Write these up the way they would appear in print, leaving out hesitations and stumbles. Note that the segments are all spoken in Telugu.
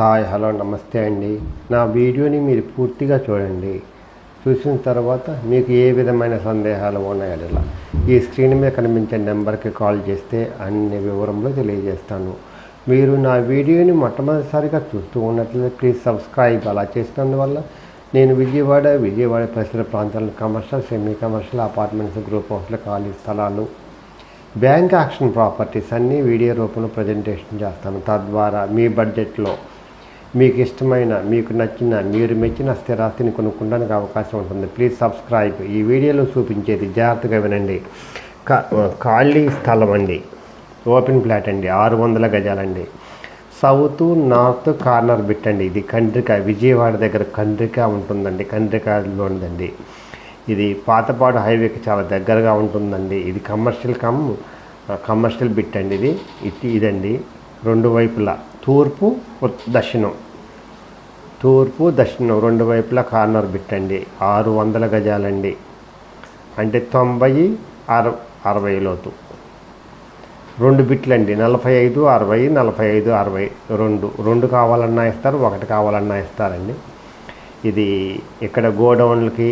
హాయ్ హలో నమస్తే అండి. నా వీడియోని మీరు పూర్తిగా చూడండి. చూసిన తర్వాత మీకు ఏ విధమైన సందేహాలు ఉన్నాయో ఈ స్క్రీన్ మీద కనిపించే నెంబర్కి కాల్ చేస్తే అన్ని వివరంలో తెలియజేస్తాను. మీరు నా వీడియోని మొట్టమొదటిసారిగా చూస్తూ ఉన్నట్లయితే ప్లీజ్ సబ్స్క్రైబ్. అలా చేసినందువల్ల నేను విజయవాడ పరిసర ప్రాంతాలను commercial, semi commercial, apartments, group హౌస్లు, ఖాళీ స్థలాలు, బ్యాంక్ యాక్షన్ ప్రాపర్టీస్ అన్నీ వీడియో రూపంలో ప్రజెంటేషన్ చేస్తాను. తద్వారా మీ బడ్జెట్లో మీకు ఇష్టమైన, మీకు నచ్చిన, మీరు మెచ్చిన స్థిరాస్తిని కొనుక్కోవడానికి అవకాశం ఉంటుంది. Please subscribe. ఈ వీడియోలో చూపించేది జాగ్రత్తగా వినండి. ఖాళీ స్థలం అండి, ఓపెన్ ప్లాట్ అండి, 600 గజాలండి. సౌత్ నార్త్ కార్నర్ బిట్ అండి. ఇది కండ్రిక, విజయవాడ దగ్గర కండ్రిక ఉంటుందండి. కండ్రికలో ఉందండి. ఇది పాతపాడు హైవేకి చాలా దగ్గరగా ఉంటుందండి. ఇది కమర్షియల్ బిట్ అండి. ఇదండి రెండు వైపులా తూర్పు దక్షిణం రెండు వైపులా కార్నర్ బిట్ అండి. 600 గజాలండి, అంటే 90, 60 లోతు. రెండు బిట్లు అండి, 45, 60, 45, 60 రెండు కావాలన్నా ఇస్తారు, ఒకటి కావాలన్నా ఇస్తారండి. ఇది ఇక్కడ గోడౌన్లకి,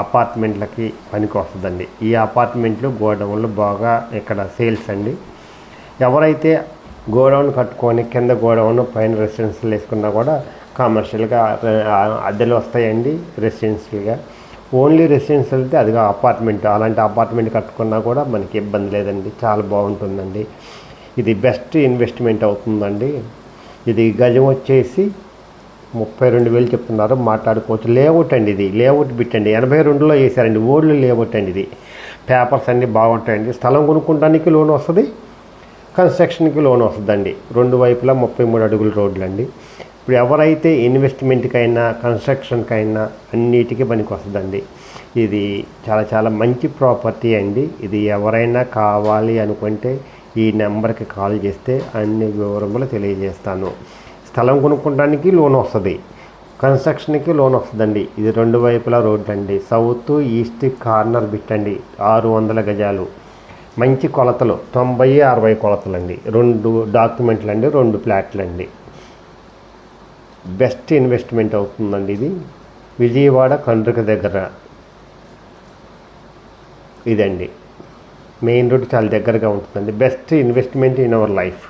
అపార్ట్మెంట్లకి పనికి వస్తుందండి. ఈ అపార్ట్మెంట్లు, గోడౌన్లు బాగా ఇక్కడ సేల్స్ అండి. ఎవరైతే గోడౌన్ కట్టుకొని కింద గోడౌన్ పైన రెసిడెన్షియల్ వేసుకున్నా కూడా కమర్షియల్గా అద్దెలు వస్తాయండి. రెసిడెన్షియల్గా ఓన్లీ రెసిడెన్షియల్ అయితే అదిగా అపార్ట్మెంట్, అలాంటి అపార్ట్మెంట్ కట్టుకున్నా కూడా మనకి ఇబ్బంది లేదండి. చాలా బాగుంటుందండి. ఇది బెస్ట్ ఇన్వెస్ట్మెంట్ అవుతుందండి. ఇది గజం వచ్చేసి 32,000 చెప్తున్నారు, మాట్లాడుకోవచ్చు. లేఅవుట్ అండి, ఇది లేఅవుట్ బిట్ అండి. 82లో వేసారండి. ఓల్డ్ లేఅవుట్ అండి. ఇది పేపర్స్ అన్నీ బాగుంటాయండి. స్థలం కొనుక్కోవడానికి లోన్ వస్తుంది, కన్స్ట్రక్షన్కి లోన్ వస్తుందండి. రెండు వైపులా 33 అడుగుల రోడ్లు అండి. ఇప్పుడు ఎవరైతే ఇన్వెస్ట్మెంట్కైనా, కన్స్ట్రక్షన్కైనా అన్నిటికీ పనికి వస్తుందండి. ఇది చాలా చాలా మంచి ప్రాపర్టీ అండి. ఇది ఎవరైనా కావాలి అనుకుంటే ఈ నెంబర్కి కాల్ చేస్తే అన్ని వివరములు తెలియజేస్తాను. స్థలం కొనుక్కోవడానికి లోన్ వస్తుంది, కన్స్ట్రక్షన్కి లోన్ వస్తుందండి. ఇది రెండు వైపులా రోడ్లు అండి. సౌత్ ఈస్ట్ కార్నర్ బిట్ అండి. 600 గజాలు, మంచి కొలతలు, 90, 60 కొలతలు అండి. రెండు డాక్యుమెంట్లు అండి, రెండు ప్లాట్లు అండి. బెస్ట్ ఇన్వెస్ట్మెంట్ అవుతుందండి. ఇది విజయవాడ కండ్రిక దగ్గర ఇదండి. మెయిన్ రోడ్ చాలా దగ్గరగా ఉంటుందండి. Best investment in our life.